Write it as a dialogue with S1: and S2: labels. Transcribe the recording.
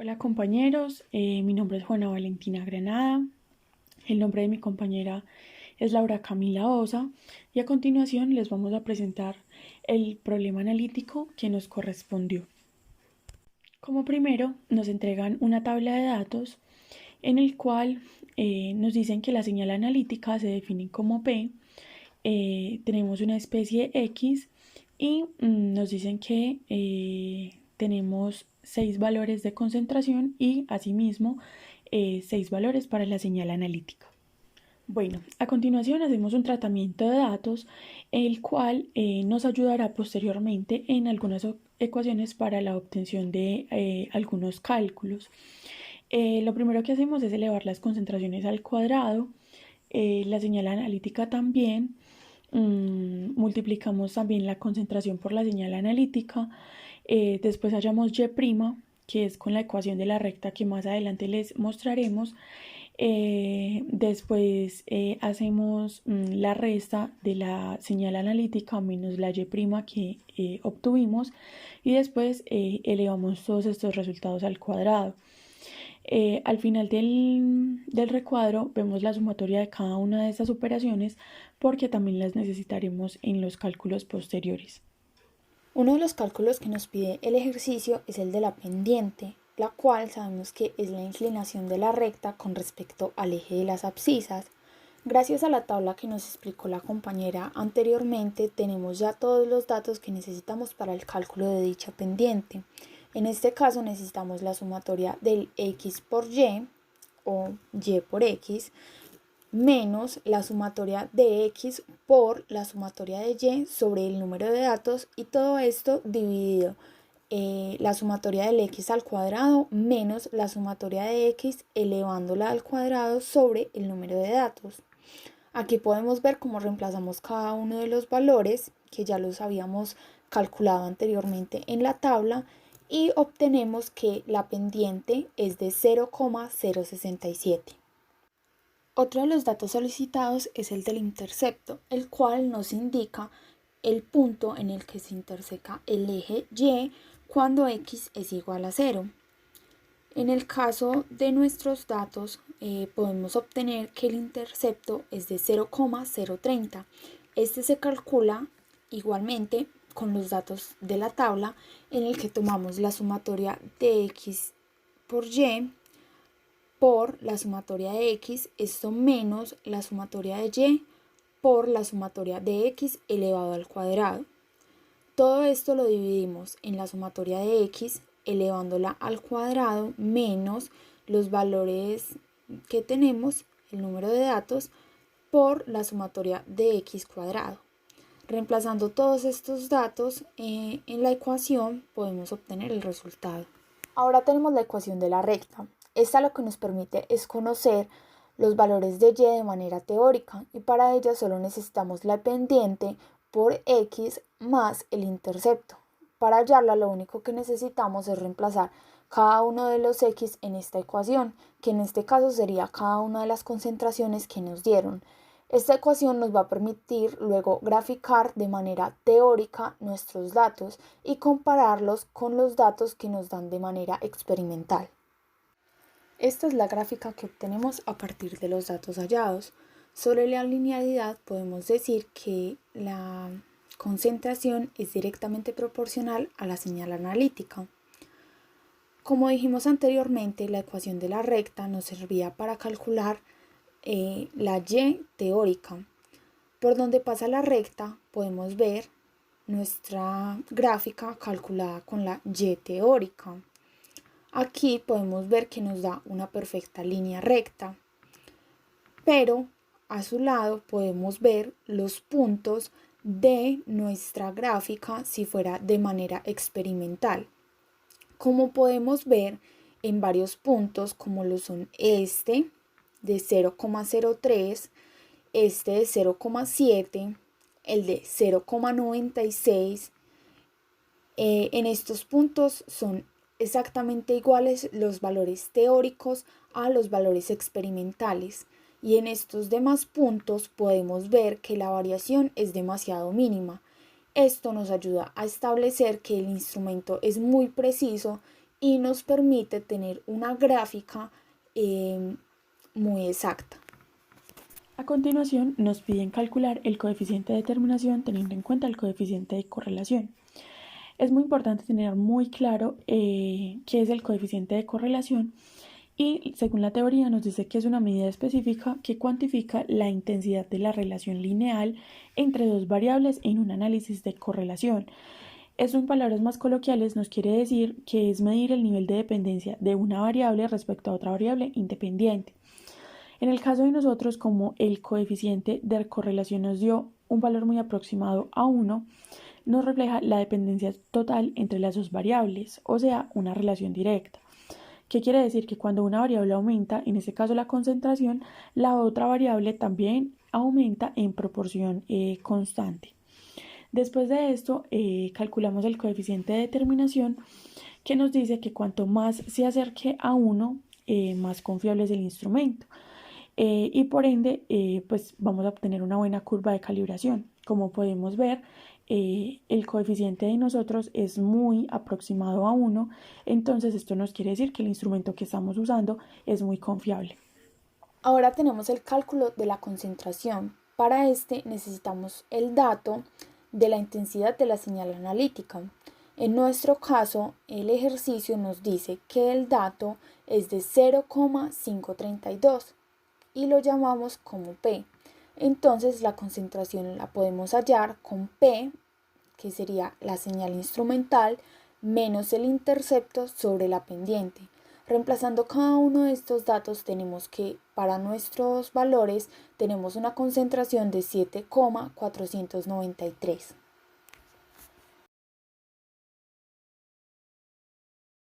S1: Hola compañeros, mi nombre es Juana Valentina Granada, el nombre de mi compañera es Laura Camila Osa y a continuación les vamos a presentar el problema analítico que nos correspondió. Como primero nos entregan una tabla de datos en el cual nos dicen que la señal analítica se define como P, tenemos una especie X y nos dicen que tenemos 6 valores de concentración y asimismo 6 valores para la señal analítica. Bueno, a continuación hacemos un tratamiento de datos, el cual nos ayudará posteriormente en algunas ecuaciones para la obtención de algunos cálculos. Lo primero que hacemos es elevar las concentraciones al cuadrado, la señal analítica también. Multiplicamos también la concentración por la señal analítica. Después hallamos y', que es con la ecuación de la recta que más adelante les mostraremos. Después hacemos la resta de la señal analítica menos la y' que obtuvimos y después elevamos todos estos resultados al cuadrado. Al final del recuadro vemos la sumatoria de cada una de estas operaciones porque también las necesitaremos en los cálculos posteriores.
S2: Uno de los cálculos que nos pide el ejercicio es el de la pendiente, la cual sabemos que es la inclinación de la recta con respecto al eje de las abscisas. Gracias a la tabla que nos explicó la compañera anteriormente, tenemos ya todos los datos que necesitamos para el cálculo de dicha pendiente. En este caso necesitamos la sumatoria del x por y o y por x menos la sumatoria de x por la sumatoria de y sobre el número de datos, y todo esto dividido la sumatoria del x al cuadrado menos la sumatoria de x elevándola al cuadrado sobre el número de datos. Aquí podemos ver cómo reemplazamos cada uno de los valores que ya los habíamos calculado anteriormente en la tabla y obtenemos que la pendiente es de 0,067. Otro de los datos solicitados es el del intercepto, el cual nos indica el punto en el que se interseca el eje Y cuando x es igual a 0. En el caso de nuestros datos podemos obtener que el intercepto es de 0,030. Este se calcula igualmente con los datos de la tabla en el que tomamos la sumatoria de x por y por la sumatoria de x, esto menos la sumatoria de y por la sumatoria de x elevado al cuadrado. Todo esto lo dividimos en la sumatoria de x elevándola al cuadrado menos los valores que tenemos, el número de datos, por la sumatoria de x cuadrado. Reemplazando todos estos datos en la ecuación podemos obtener el resultado. Ahora tenemos la ecuación de la recta. Esta lo que nos permite es conocer los valores de y de manera teórica, y para ello solo necesitamos la pendiente por x más el intercepto. Para hallarla lo único que necesitamos es reemplazar cada uno de los x en esta ecuación, que en este caso sería cada una de las concentraciones que nos dieron. Esta ecuación nos va a permitir luego graficar de manera teórica nuestros datos y compararlos con los datos que nos dan de manera experimental. Esta es la gráfica que obtenemos a partir de los datos hallados. Sobre la linealidad podemos decir que la concentración es directamente proporcional a la señal analítica. Como dijimos anteriormente, la ecuación de la recta nos servía para calcular la y teórica. Por donde pasa la recta podemos ver nuestra gráfica calculada con la y teórica. Aquí podemos ver que nos da una perfecta línea recta, pero a su lado podemos ver los puntos de nuestra gráfica si fuera de manera experimental. Como podemos ver en varios puntos, como lo son este de 0,03, este de 0,7, el de 0,96, en estos puntos son exactamente iguales los valores teóricos a los valores experimentales, y en estos demás puntos podemos ver que la variación es demasiado mínima. Esto nos ayuda a establecer que el instrumento es muy preciso y nos permite tener una gráfica muy exacta.
S1: A continuación, nos piden calcular el coeficiente de determinación teniendo en cuenta el coeficiente de correlación. Es muy importante tener muy claro qué es el coeficiente de correlación y según la teoría nos dice que es una medida específica que cuantifica la intensidad de la relación lineal entre dos variables en un análisis de correlación. Esto en palabras más coloquiales nos quiere decir que es medir el nivel de dependencia de una variable respecto a otra variable independiente. En el caso de nosotros, como el coeficiente de correlación nos dio un valor muy aproximado a 1, nos refleja la dependencia total entre las dos variables, o sea, una relación directa. ¿Qué quiere decir? Que cuando una variable aumenta, en este caso la concentración, la otra variable también aumenta en proporción constante. Después de esto, calculamos el coeficiente de determinación que nos dice que cuanto más se acerque a 1, más confiable es el instrumento. Y por ende, pues vamos a obtener una buena curva de calibración. Como podemos ver, el coeficiente de nosotros es muy aproximado a 1, entonces esto nos quiere decir que el instrumento que estamos usando es muy confiable.
S2: Ahora tenemos el cálculo de la concentración. Para este necesitamos el dato de la intensidad de la señal analítica. En nuestro caso, el ejercicio nos dice que el dato es de 0,532 y lo llamamos como P. Entonces la concentración la podemos hallar con P, que sería la señal instrumental, menos el intercepto sobre la pendiente. Reemplazando cada uno de estos datos tenemos que para nuestros valores tenemos una concentración de 7,493.